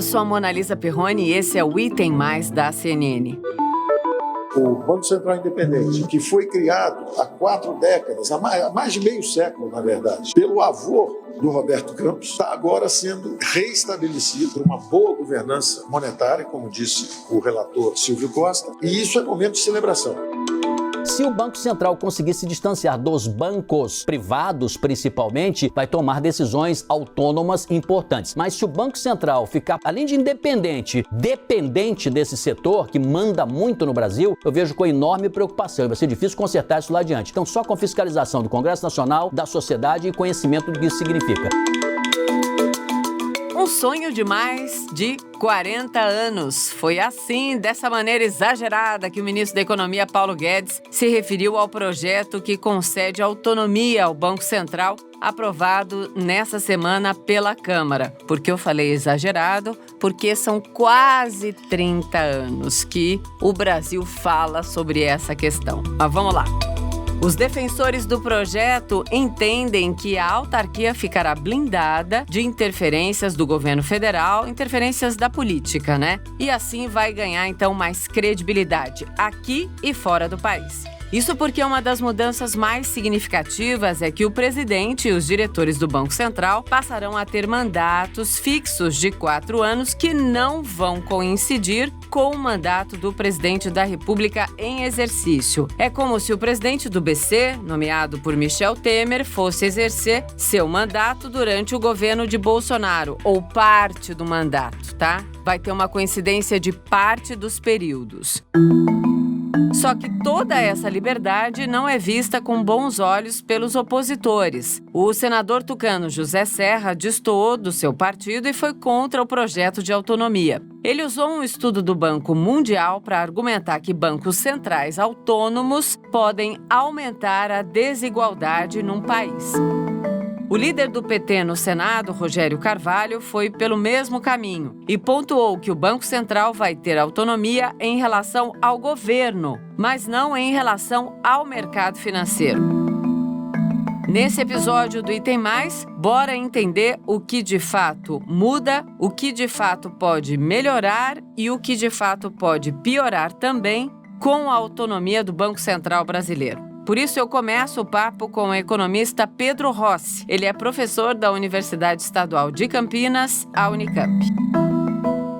Eu sou a Monalisa Perrone e esse é o Item Mais da CNN. O Banco Central Independente, que foi criado há 4 décadas, há mais de meio século, na verdade, pelo avô do Roberto Campos, está agora sendo reestabelecido por uma boa governança monetária, como disse o relator Silvio Costa, e isso é momento de celebração. Se o Banco Central conseguir se distanciar dos bancos privados, principalmente, vai tomar decisões autônomas importantes. Mas se o Banco Central ficar, além de independente, dependente desse setor, que manda muito no Brasil, eu vejo com enorme preocupação. E vai ser difícil consertar isso lá adiante. Então, só com fiscalização do Congresso Nacional, da sociedade e conhecimento do que isso significa. Um sonho de mais de 40 anos. Foi assim, dessa maneira exagerada, que o ministro da Economia, Paulo Guedes, se referiu ao projeto que concede autonomia ao Banco Central, aprovado nessa semana pela Câmara. Por que eu falei exagerado? Porque são quase 30 anos que o Brasil fala sobre essa questão. Mas vamos lá. Os defensores do projeto entendem que a autarquia ficará blindada de interferências do governo federal, interferências da política, né? E assim vai ganhar, então, mais credibilidade aqui e fora do país. Isso porque uma das mudanças mais significativas é que o presidente e os diretores do Banco Central passarão a ter mandatos fixos de 4 anos que não vão coincidir com o mandato do presidente da República em exercício. É como se o presidente do BC, nomeado por Michel Temer, fosse exercer seu mandato durante o governo de Bolsonaro, ou parte do mandato, tá? Vai ter uma coincidência de parte dos períodos. Só que toda essa liberdade não é vista com bons olhos pelos opositores. O senador tucano José Serra destoou do seu partido e foi contra o projeto de autonomia. Ele usou um estudo do Banco Mundial para argumentar que bancos centrais autônomos podem aumentar a desigualdade num país. O líder do PT no Senado, Rogério Carvalho, foi pelo mesmo caminho e pontuou que o Banco Central vai ter autonomia em relação ao governo, mas não em relação ao mercado financeiro. Nesse episódio do Item Mais, bora entender o que de fato muda, o que de fato pode melhorar e o que de fato pode piorar também com a autonomia do Banco Central brasileiro. Por isso eu começo o papo com o economista Pedro Rossi. Ele é professor da Universidade Estadual de Campinas, a Unicamp.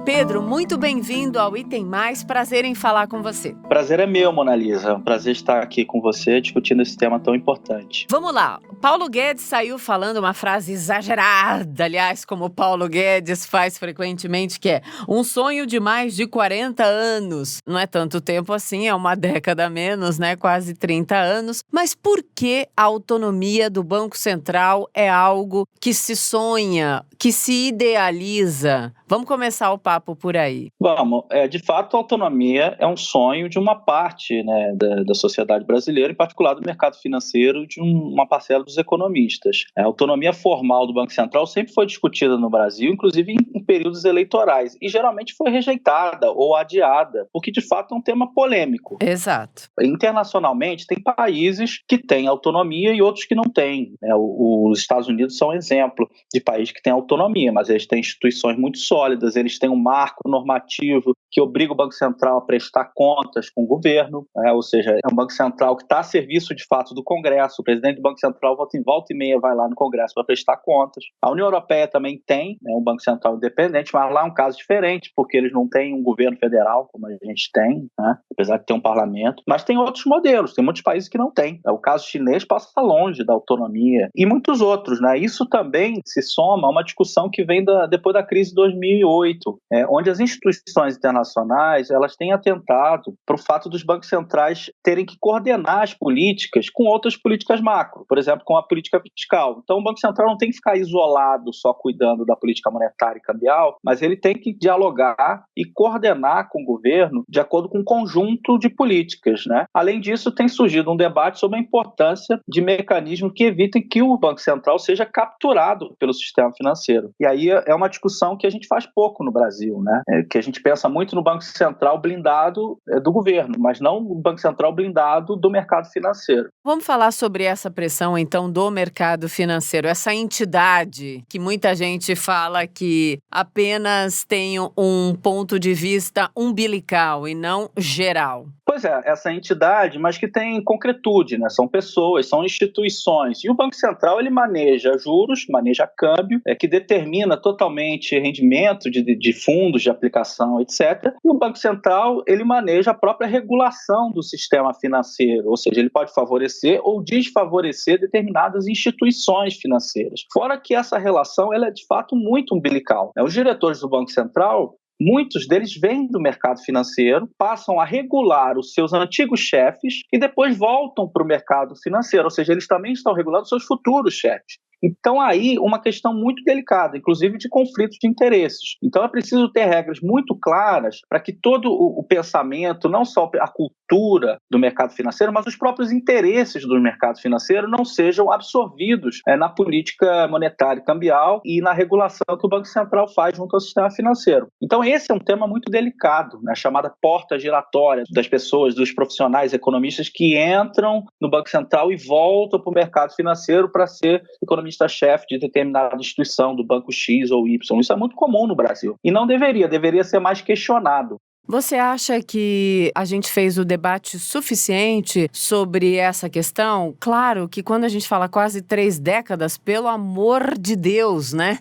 Pedro, muito bem-vindo ao Item Mais. Prazer em falar com você. Prazer é meu, Monalisa. Um prazer estar aqui com você discutindo esse tema tão importante. Vamos lá. Paulo Guedes saiu falando uma frase exagerada, aliás, como o Paulo Guedes faz frequentemente, que é um sonho de mais de 40 anos. Não é tanto tempo assim, é uma década a menos, né? Quase 30 anos. Mas por que a autonomia do Banco Central é algo que se sonha, que se idealiza? Vamos começar o papo por aí. Vamos. De fato, a autonomia é um sonho de uma parte, né, da sociedade brasileira, em particular do mercado financeiro, de uma parcela dos economistas. A autonomia formal do Banco Central sempre foi discutida no Brasil, inclusive em períodos eleitorais, e geralmente foi rejeitada ou adiada, porque de fato é um tema polêmico. Exato. Internacionalmente, tem países que têm autonomia e outros que não têm, né? Os Estados Unidos são um exemplo de país que tem autonomia, mas eles têm instituições muito sólidas, eles têm um marco normativo que obriga o Banco Central a prestar contas com o governo, né? Ou seja, é um Banco Central que está a serviço de fato do Congresso. O presidente do Banco Central volta e meia vai lá no Congresso para prestar contas. A União Europeia também tem, né, um Banco Central independente, mas lá é um caso diferente, porque eles não têm um governo federal como a gente tem, né? Apesar de ter um parlamento, mas tem outros modelos, tem muitos países que não têm. O caso chinês passa longe da autonomia e muitos outros, né? Isso também se soma a uma discussão que vem depois da crise de 2008, onde as instituições internacionais elas têm atentado para o fato dos bancos centrais terem que coordenar as políticas com outras políticas macro, por exemplo, com a política fiscal. Então, o Banco Central não tem que ficar isolado só cuidando da política monetária e cambial, mas ele tem que dialogar e coordenar com o governo de acordo com um conjunto de políticas, né? Além disso, tem surgido um debate sobre a importância de mecanismos que evitem que o Banco Central seja capturado pelo sistema financeiro. E aí é uma discussão que a gente faz faz pouco no Brasil, né? Que a gente pensa muito no Banco Central blindado do governo, mas não o Banco Central blindado do mercado financeiro. Vamos falar sobre essa pressão, então, do mercado financeiro, essa entidade que muita gente fala que apenas tem um ponto de vista umbilical e não geral. Pois é, essa entidade, mas que tem concretude, né? São pessoas, são instituições. E o Banco Central, ele maneja juros, maneja câmbio, que determina totalmente rendimento de fundos de aplicação, etc. E o Banco Central, ele maneja a própria regulação do sistema financeiro, ou seja, ele pode favorecer ou desfavorecer determinadas instituições financeiras. Fora que essa relação, ela é de fato muito umbilical. Os diretores do Banco Central, muitos deles vêm do mercado financeiro, passam a regular os seus antigos chefes e depois voltam para o mercado financeiro, ou seja, eles também estão regulando seus futuros chefes. Então, aí, uma questão muito delicada, inclusive de conflitos de interesses. Então, é preciso ter regras muito claras para que todo o pensamento, não só a cultura do mercado financeiro, mas os próprios interesses do mercado financeiro não sejam absorvidos na política monetária e cambial e na regulação que o Banco Central faz junto ao sistema financeiro. Então, esse é um tema muito delicado, né, chamada porta giratória das pessoas, dos profissionais economistas que entram no Banco Central e voltam para o mercado financeiro para ser economista-chefe de determinada instituição, do banco X ou Y. Isso é muito comum no Brasil. E não deveria ser mais questionado. Você acha que a gente fez o debate suficiente sobre essa questão? Claro que quando a gente fala quase 3 décadas, pelo amor de Deus, né?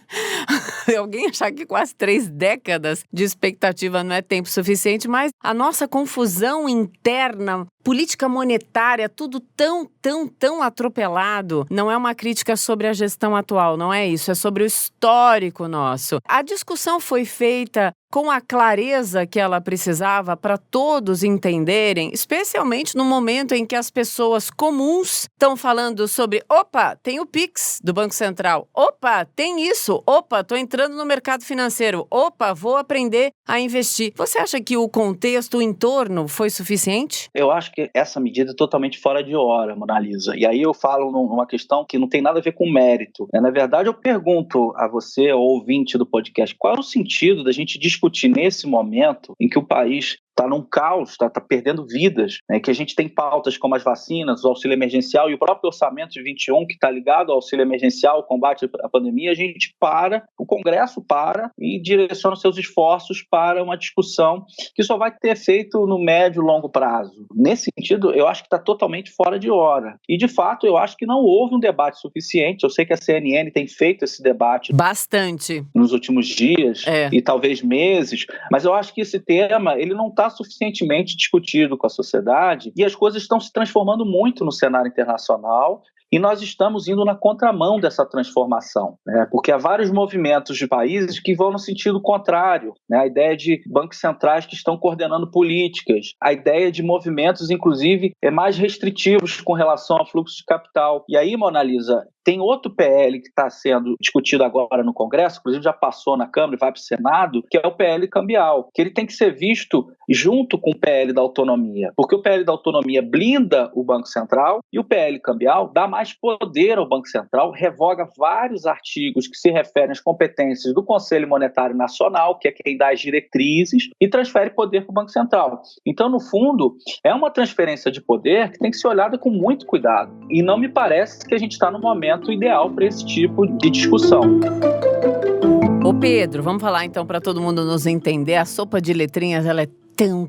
Alguém achar que quase 3 décadas de expectativa não é tempo suficiente, mas a nossa confusão interna, política monetária, tudo tão atropelado, não é uma crítica sobre a gestão atual, não é isso, é sobre o histórico nosso. A discussão foi feita com a clareza que ela precisava para todos entenderem, especialmente no momento em que as pessoas comuns estão falando sobre, opa, tem o Pix do Banco Central, opa, tem isso, opa, estou entrando no mercado financeiro, opa, vou aprender a investir. Você acha que o contexto, o entorno foi suficiente? Eu acho que essa medida é totalmente fora de hora, Mona Lisa. E aí eu falo numa questão que não tem nada a ver com mérito. Na verdade, eu pergunto a você, ouvinte do podcast, qual é o sentido da gente discutir nesse momento em que o país está num caos, está perdendo vidas, né? Que a gente tem pautas como as vacinas, o auxílio emergencial e o próprio orçamento de 21, que está ligado ao auxílio emergencial, ao combate à pandemia, a gente o Congresso para e direciona seus esforços para uma discussão que só vai ter efeito no médio e longo prazo. Nesse sentido, eu acho que está totalmente fora de hora. E, de fato, eu acho que não houve um debate suficiente. Eu sei que a CNN tem feito esse debate bastante nos últimos dias e talvez meses, mas eu acho que esse tema ele não está suficientemente discutido com a sociedade e as coisas estão se transformando muito no cenário internacional e nós estamos indo na contramão dessa transformação, né? Porque há vários movimentos de países que vão no sentido contrário, né? A ideia de bancos centrais que estão coordenando políticas, a ideia de movimentos, inclusive, mais restritivos com relação ao fluxo de capital. E aí, Mona Lisa, tem outro PL que está sendo discutido agora no Congresso, inclusive já passou na Câmara e vai para o Senado, que é o PL cambial, que ele tem que ser visto junto com o PL da autonomia, porque o PL da autonomia blinda o Banco Central e o PL cambial dá mais poder ao Banco Central, revoga vários artigos que se referem às competências do Conselho Monetário Nacional, que é quem dá as diretrizes, e transfere poder para o Banco Central. Então, no fundo, é uma transferência de poder que tem que ser olhada com muito cuidado. E não me parece que a gente está no momento ideal para esse tipo de discussão. Ô Pedro, vamos falar então para todo mundo nos entender. A sopa de letrinhas, ela é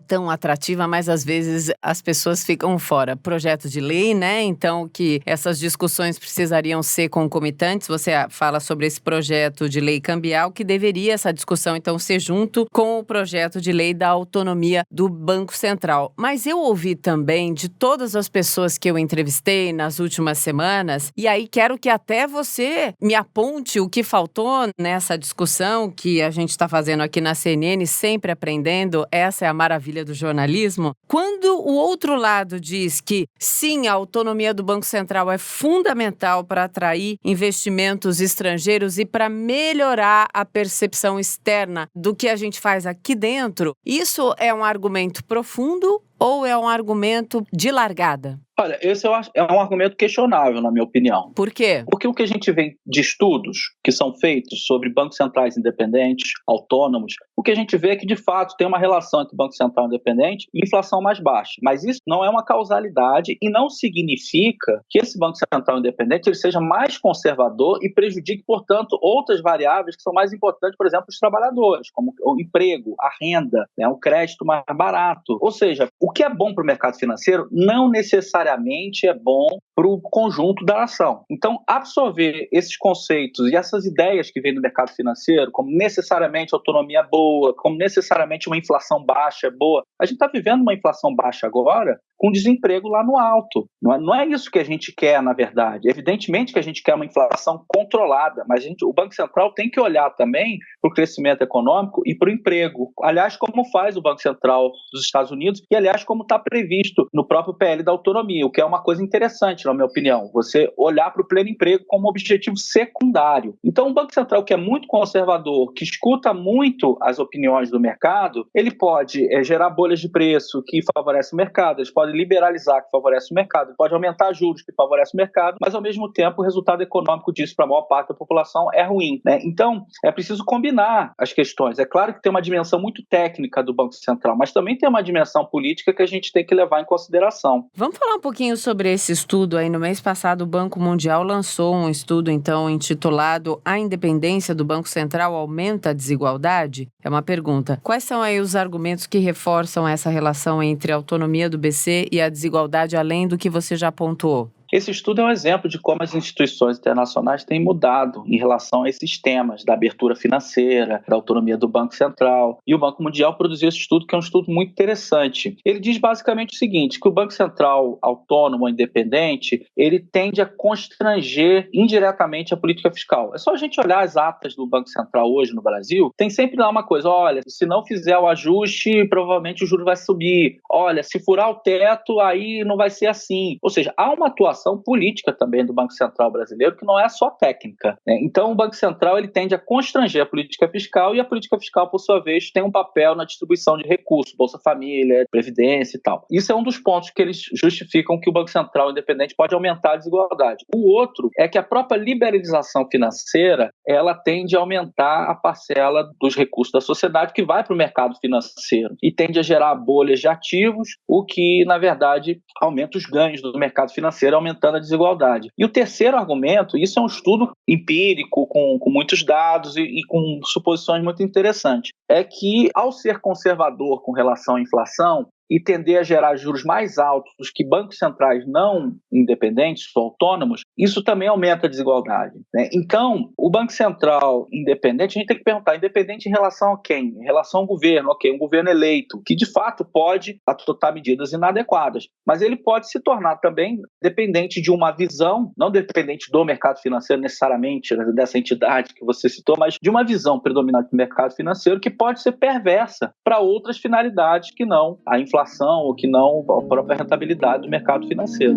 tão atrativa, mas às vezes as pessoas ficam fora. Projeto de lei, né? Então, que essas discussões precisariam ser concomitantes. Você fala sobre esse projeto de lei cambial, que deveria essa discussão, então, ser junto com o projeto de lei da autonomia do Banco Central. Mas eu ouvi também de todas as pessoas que eu entrevistei nas últimas semanas, e aí quero que até você me aponte o que faltou nessa discussão que a gente está fazendo aqui na CNN, sempre aprendendo. Essa é a maravilha do jornalismo. Quando o outro lado diz que sim, a autonomia do Banco Central é fundamental para atrair investimentos estrangeiros e para melhorar a percepção externa do que a gente faz aqui dentro, isso é um argumento profundo ou é um argumento de largada? Olha, esse eu acho, é um argumento questionável, na minha opinião. Por quê? Porque o que a gente vê de estudos que são feitos sobre bancos centrais independentes, autônomos, o que a gente vê é que, de fato, tem uma relação entre Banco Central independente e inflação mais baixa. Mas isso não é uma causalidade e não significa que esse Banco Central independente ele seja mais conservador e prejudique, portanto, outras variáveis que são mais importantes, por exemplo, os trabalhadores, como o emprego, a renda, né, o crédito mais barato. Ou seja, o que é bom para o mercado financeiro não necessariamente é bom para o conjunto da nação. Então, absorver esses conceitos e essas ideias que vêm do mercado financeiro, como necessariamente autonomia boa, como necessariamente uma inflação baixa boa, a gente está vivendo uma inflação baixa agora com desemprego lá no alto. Não é isso que a gente quer, na verdade. Evidentemente que a gente quer uma inflação controlada, mas o Banco Central tem que olhar também para o crescimento econômico e para o emprego. Aliás, como faz o Banco Central dos Estados Unidos e, aliás, como está previsto no próprio PL da autonomia, o que é uma coisa interessante, na minha opinião. Você olhar para o pleno emprego como objetivo secundário. Então, um Banco Central que é muito conservador, que escuta muito as opiniões do mercado, ele pode gerar bolhas de preço que favorecem o mercado, ele pode liberalizar, que favorece o mercado, pode aumentar juros, que favorece o mercado, mas, ao mesmo tempo, o resultado econômico disso para a maior parte da população é ruim, né? Então, é preciso combinar as questões. É claro que tem uma dimensão muito técnica do Banco Central, mas também tem uma dimensão política que a gente tem que levar em consideração. Vamos falar um pouquinho sobre esse estudo aí. No mês passado, o Banco Mundial lançou um estudo, então, intitulado A Independência do Banco Central Aumenta a Desigualdade? É uma pergunta. Quais são aí os argumentos que reforçam essa relação entre a autonomia do BC e a desigualdade, além do que você já pontuou? Esse estudo é um exemplo de como as instituições internacionais têm mudado em relação a esses temas da abertura financeira, da autonomia do Banco Central. E o Banco Mundial produziu esse estudo, que é um estudo muito interessante. Ele diz basicamente o seguinte, que o Banco Central autônomo, independente, ele tende a constranger indiretamente a política fiscal. É só a gente olhar as atas do Banco Central hoje no Brasil, tem sempre lá uma coisa, olha, se não fizer o ajuste, provavelmente o juro vai subir. Olha, se furar o teto, aí não vai ser assim. Ou seja, há uma atuação política também do Banco Central brasileiro, que não é só técnica, né? Então, o Banco Central ele tende a constranger a política fiscal e a política fiscal, por sua vez, tem um papel na distribuição de recursos, Bolsa Família, Previdência e tal. Isso é um dos pontos que eles justificam que o Banco Central independente pode aumentar a desigualdade. O outro é que a própria liberalização financeira, ela tende a aumentar a parcela dos recursos da sociedade que vai para o mercado financeiro e tende a gerar bolhas de ativos, o que, na verdade, aumenta os ganhos do mercado financeiro, aumentando a desigualdade. E o terceiro argumento, isso é um estudo empírico, com muitos dados e com suposições muito interessantes, é que, ao ser conservador com relação à inflação, e tender a gerar juros mais altos que bancos centrais não independentes, autônomos, isso também aumenta a desigualdade, né? Então, o Banco Central independente, a gente tem que perguntar, independente em relação a quem? Em relação ao governo, ok, um governo eleito, que de fato pode adotar medidas inadequadas, mas ele pode se tornar também dependente de uma visão, não dependente do mercado financeiro necessariamente, né, dessa entidade que você citou, mas de uma visão predominante do mercado financeiro que pode ser perversa para outras finalidades que não a inflação ou que não a própria rentabilidade do mercado financeiro.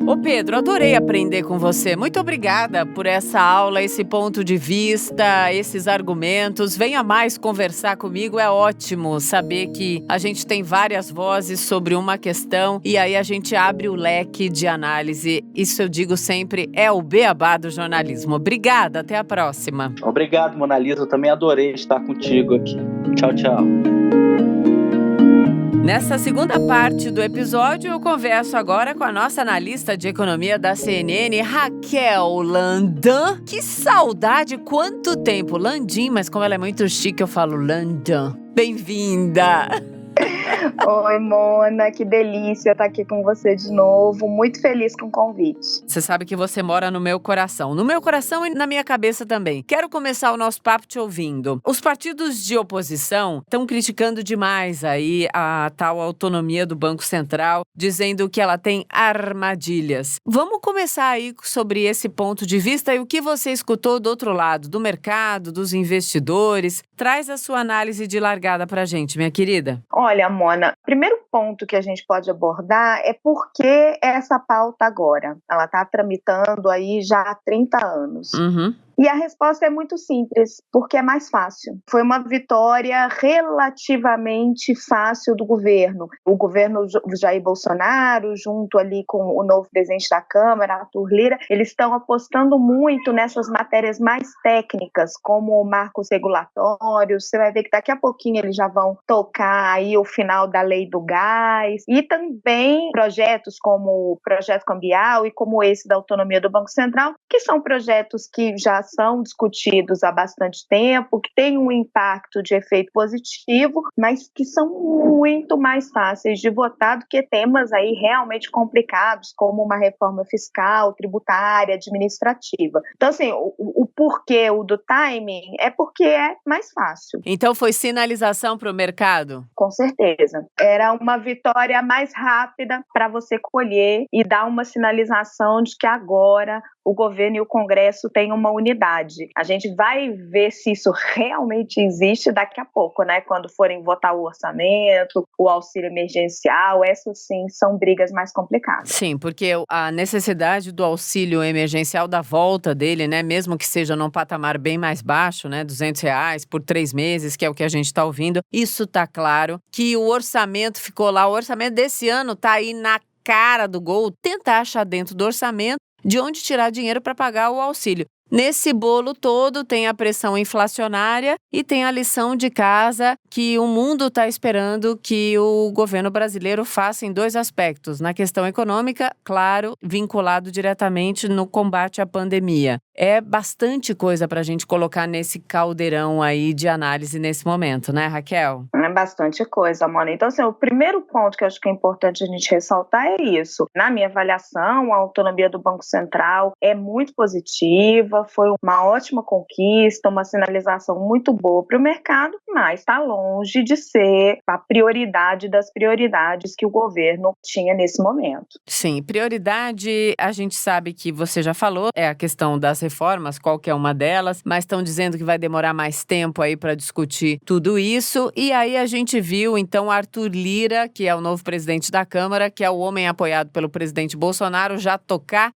Ô Pedro, adorei aprender com você. Muito obrigada por essa aula, esse ponto de vista, esses argumentos. Venha mais conversar comigo, é ótimo saber que a gente tem várias vozes sobre uma questão e aí a gente abre o leque de análise. Isso eu digo sempre, é o beabá do jornalismo. Obrigada, até a próxima. Obrigado, Mona Lisa, eu também adorei estar contigo aqui. Tchau, tchau. Nessa segunda parte do episódio, eu converso agora com a nossa analista de economia da CNN, Raquel Landin. Que saudade, quanto tempo! Landim, mas como ela é muito chique, eu falo Landin. Bem-vinda! Oi, Mona, que delícia estar aqui com você de novo. Muito feliz com o convite. Você sabe que você mora no meu coração. No meu coração e na minha cabeça também. Quero começar o nosso papo te ouvindo. Os partidos de oposição estão criticando demais aí a tal autonomia do Banco Central, dizendo que ela tem armadilhas. Vamos começar aí sobre esse ponto de vista e o que você escutou do outro lado, do mercado, dos investidores. Traz a sua análise de largada pra gente, minha querida. Olha, Mona, primeiro ponto que a gente pode abordar é por que essa pauta agora. Ela está tramitando aí já há 30 anos. E a resposta é muito simples, porque é mais fácil. Foi uma vitória relativamente fácil do governo. O governo Jair Bolsonaro, junto ali com o novo presidente da Câmara, Arthur Lira, eles estão apostando muito nessas matérias mais técnicas, como marcos regulatórios. Você vai ver que daqui a pouquinho eles já vão tocar aí o final da lei do gás, e também projetos como o projeto cambial e como esse da autonomia do Banco Central, que são projetos que já são discutidos há bastante tempo, que têm um impacto de efeito positivo, mas que são muito mais fáceis de votar do que temas aí realmente complicados, como uma reforma fiscal, tributária, administrativa. Então, assim, o porquê, o do timing, é porque é mais fácil. Então foi sinalização para o mercado? Com certeza. Era uma vitória mais rápida para você colher e dar uma sinalização de que agora o governo e o Congresso têm uma unidade. A gente vai ver se isso realmente existe daqui a pouco, né? Quando forem votar o orçamento, o auxílio emergencial, essas sim são brigas mais complicadas. Sim, porque a necessidade do auxílio emergencial, da volta dele, né? Mesmo que seja num patamar bem mais baixo, né? R$200 por 3 meses, que é o que a gente está ouvindo. Isso tá claro. Que o orçamento ficou lá. O orçamento desse ano tá aí na cara do gol. Tentar achar dentro do orçamento de onde tirar dinheiro para pagar o auxílio. Nesse bolo todo tem a pressão inflacionária e tem a lição de casa que o mundo está esperando que o governo brasileiro faça em 2 aspectos. Na questão econômica, claro, vinculado diretamente no combate à pandemia. É bastante coisa para a gente colocar nesse caldeirão aí de análise nesse momento, né, Raquel? É bastante coisa, Mona. Então, assim, o primeiro ponto que eu acho que é importante a gente ressaltar é isso. Na minha avaliação, a autonomia do Banco Central é muito positiva, foi uma ótima conquista, uma sinalização muito boa para o mercado, mas está longe de ser a prioridade das prioridades que o governo tinha nesse momento. Sim, prioridade, a gente sabe que você já falou, é a questão das reformas, qualquer uma delas, mas estão dizendo que vai demorar mais tempo aí para discutir tudo isso. E aí a gente viu, então, Arthur Lira, que é o novo presidente da Câmara, que é o homem apoiado pelo presidente Bolsonaro, já tocar,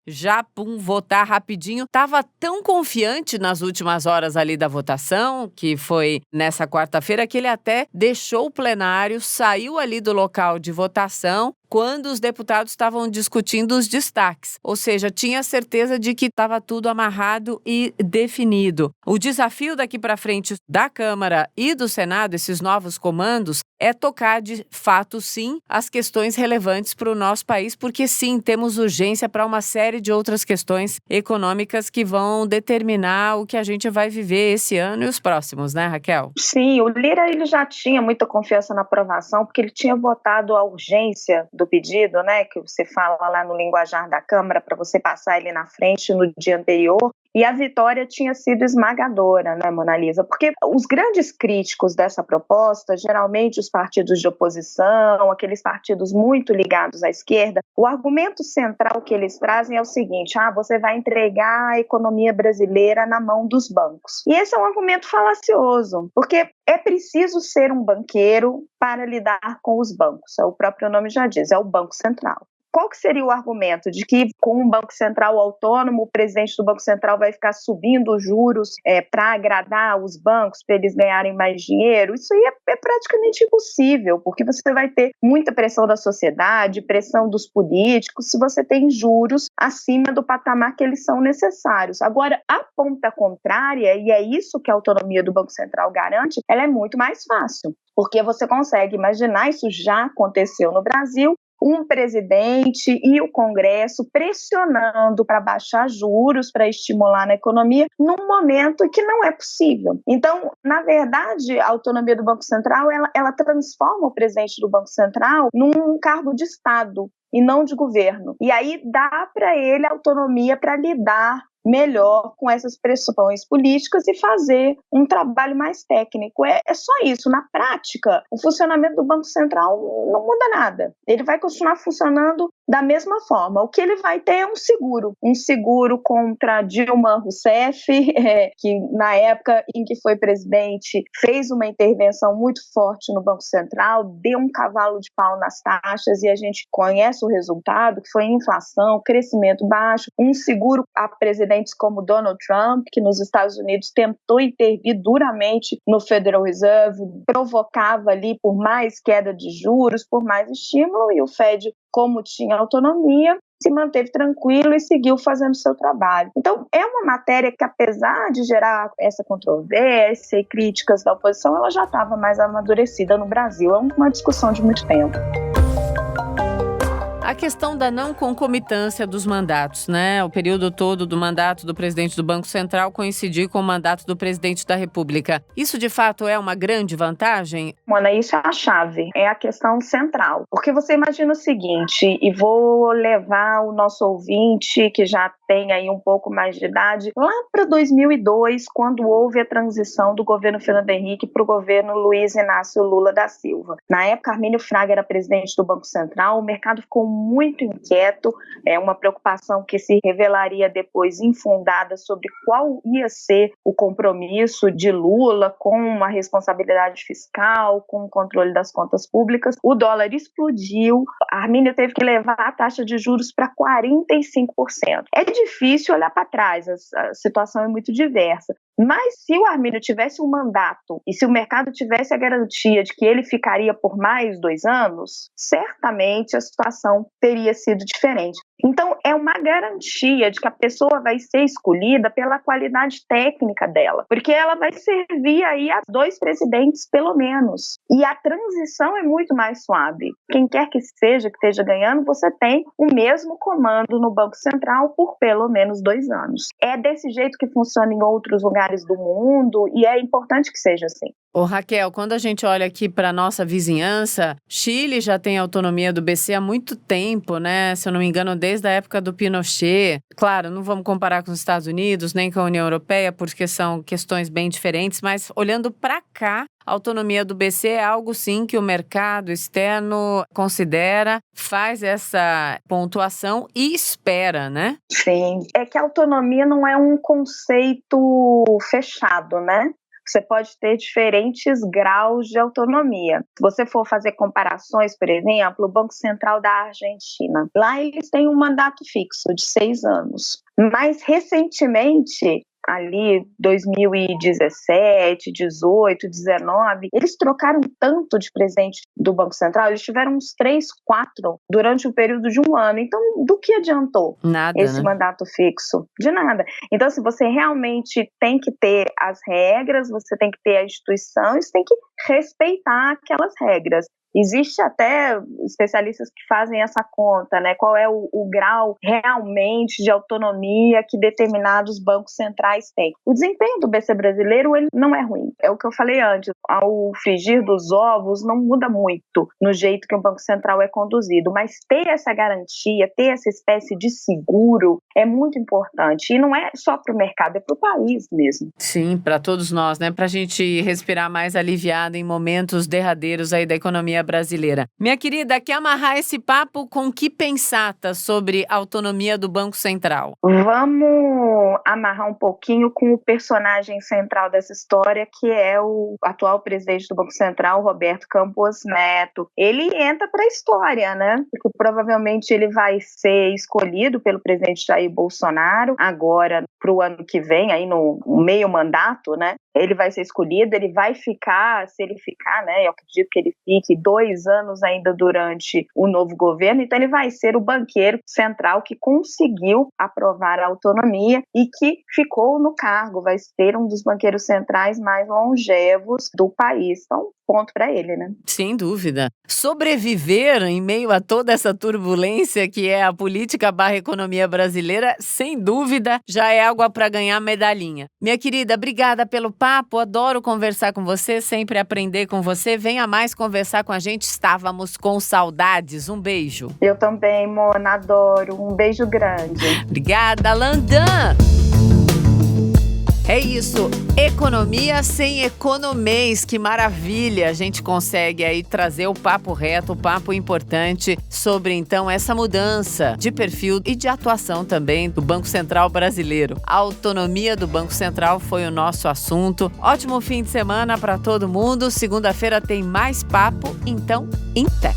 votar rapidinho. Tava tão confiante nas últimas horas ali da votação, que foi nessa quarta-feira, que ele até deixou o plenário, saiu ali do local de votação, quando os deputados estavam discutindo os destaques. Ou seja, tinha certeza de que estava tudo amarrado e definido. O desafio daqui para frente da Câmara e do Senado, esses novos comandos, é tocar de fato, sim, as questões relevantes para o nosso país, porque sim, temos urgência para uma série de outras questões econômicas que vão determinar o que a gente vai viver esse ano e os próximos, né, Raquel? Sim, o Lira ele já tinha muita confiança na aprovação, porque ele tinha votado a urgência do pedido, né, que você fala lá no linguajar da Câmara, para você passar ele na frente no dia anterior. E a vitória tinha sido esmagadora, né, Mona Lisa? Porque os grandes críticos dessa proposta, geralmente os partidos de oposição, aqueles partidos muito ligados à esquerda, o argumento central que eles trazem é o seguinte: você vai entregar a economia brasileira na mão dos bancos. E esse é um argumento falacioso, porque é preciso ser um banqueiro para lidar com os bancos. O próprio nome já diz, é o Banco Central. Qual que seria o argumento de que com um Banco Central autônomo, o presidente do Banco Central vai ficar subindo os juros para agradar os bancos, para eles ganharem mais dinheiro? Isso aí é praticamente impossível, porque você vai ter muita pressão da sociedade, pressão dos políticos, se você tem juros acima do patamar que eles são necessários. Agora, a ponta contrária, e é isso que a autonomia do Banco Central garante, ela é muito mais fácil, porque você consegue imaginar, isso já aconteceu no Brasil, um presidente e o Congresso pressionando para baixar juros, para estimular na economia, num momento que não é possível. Então, na verdade, a autonomia do Banco Central, ela transforma o presidente do Banco Central num cargo de Estado e não de governo. E aí dá para ele autonomia para lidar melhor com essas pressões políticas e fazer um trabalho mais técnico. É só isso. Na prática, o funcionamento do Banco Central não muda nada. Ele vai continuar funcionando Da mesma forma, o que ele vai ter é um seguro contra Dilma Rousseff, que na época em que foi presidente fez uma intervenção muito forte no Banco Central, deu um cavalo de pau nas taxas e a gente conhece o resultado, que foi inflação, crescimento baixo, um seguro a presidentes como Donald Trump, que nos Estados Unidos tentou intervir duramente no Federal Reserve, provocava ali por mais queda de juros, por mais estímulo, e o Fed, como tinha autonomia, se manteve tranquilo e seguiu fazendo seu trabalho. Então, é uma matéria que, apesar de gerar essa controvérsia e críticas da oposição, ela já estava mais amadurecida no Brasil. É uma discussão de muito tempo. A questão da não concomitância dos mandatos, né? O período todo do mandato do presidente do Banco Central coincidir com o mandato do presidente da República. Isso, de fato, é uma grande vantagem? Mona, isso é a chave, é a questão central. Porque você imagina o seguinte, e vou levar o nosso ouvinte, que já tem aí um pouco mais de idade, lá para 2002, quando houve a transição do governo Fernando Henrique para o governo Luiz Inácio Lula da Silva. Na época, Armínio Fraga era presidente do Banco Central, o mercado ficou muito inquieto, uma preocupação que se revelaria depois infundada sobre qual ia ser o compromisso de Lula com a responsabilidade fiscal, com o controle das contas públicas. O dólar explodiu, Armínio teve que levar a taxa de juros para 45%. É difícil olhar para trás, a situação é muito diversa. Mas se o Armínio tivesse um mandato e se o mercado tivesse a garantia de que ele ficaria por mais 2 anos, certamente a situação teria sido diferente. Então, é uma garantia de que a pessoa vai ser escolhida pela qualidade técnica dela, porque ela vai servir aí a 2 presidentes, pelo menos. E a transição é muito mais suave. Quem quer que seja que esteja ganhando, você tem o mesmo comando no Banco Central por pelo menos 2 anos. É desse jeito que funciona em outros lugares do mundo e é importante que seja assim. Ô Raquel, quando a gente olha aqui para a nossa vizinhança, Chile já tem autonomia do BC há muito tempo, né? Se eu não me engano, desde a época do Pinochet. Claro, não vamos comparar com os Estados Unidos, nem com a União Europeia, porque são questões bem diferentes, mas olhando para cá, a autonomia do BC é algo, sim, que o mercado externo considera, faz essa pontuação e espera, né? Sim, é que a autonomia não é um conceito fechado, né? Você pode ter diferentes graus de autonomia. Se você for fazer comparações, por exemplo, o Banco Central da Argentina, lá eles têm um mandato fixo de 6 anos. Mas, recentemente, ali 2017, 18, 19, eles trocaram tanto de presidente do Banco Central, eles tiveram uns 3, 4 durante o período de 1 ano. Então, do que adiantou nada, esse né? mandato fixo? De nada. Então, se você realmente tem que ter as regras, você tem que ter a instituição, você tem que respeitar aquelas regras. Existe até especialistas que fazem essa conta, né? Qual é o grau realmente de autonomia que determinados bancos centrais têm. O desempenho do BC brasileiro, ele não é ruim. É o que eu falei antes, ao frigir dos ovos não muda muito no jeito que o Banco Central é conduzido, mas ter essa garantia, ter essa espécie de seguro é muito importante. E não é só para o mercado, é para o país mesmo. Sim, para todos nós, né? Para a gente respirar mais aliviado em momentos derradeiros aí da economia brasileira. Minha querida, quer amarrar esse papo com que pensata sobre a autonomia do Banco Central? Vamos amarrar um pouquinho com o personagem central dessa história, que é o atual presidente do Banco Central, Roberto Campos Neto. Ele entra para a história, né? Porque provavelmente ele vai ser escolhido pelo presidente Jair Bolsonaro agora para o ano que vem, aí no meio mandato, né? Ele vai ser escolhido, ele vai ficar, se ele ficar, né? Eu acredito que ele fique 2 anos ainda durante o novo governo, então ele vai ser o banqueiro central que conseguiu aprovar a autonomia e que ficou no cargo, vai ser um dos banqueiros centrais mais longevos do país. Então, ponto para ele, né? Sem dúvida. Sobreviver em meio a toda essa turbulência que é a política / economia brasileira, sem dúvida, já é algo para ganhar medalhinha. Minha querida, obrigada pelo papo, adoro conversar com você, sempre aprender com você. Venha mais conversar com a gente, estávamos com saudades. Um beijo. Eu também, Mona, adoro. Um beijo grande. Obrigada, Landan! É isso, economia sem economês, que maravilha! A gente consegue aí trazer o papo reto, o papo importante sobre então essa mudança de perfil e de atuação também do Banco Central brasileiro. A autonomia do Banco Central foi o nosso assunto. Ótimo fim de semana para todo mundo. Segunda-feira tem mais papo, então em té.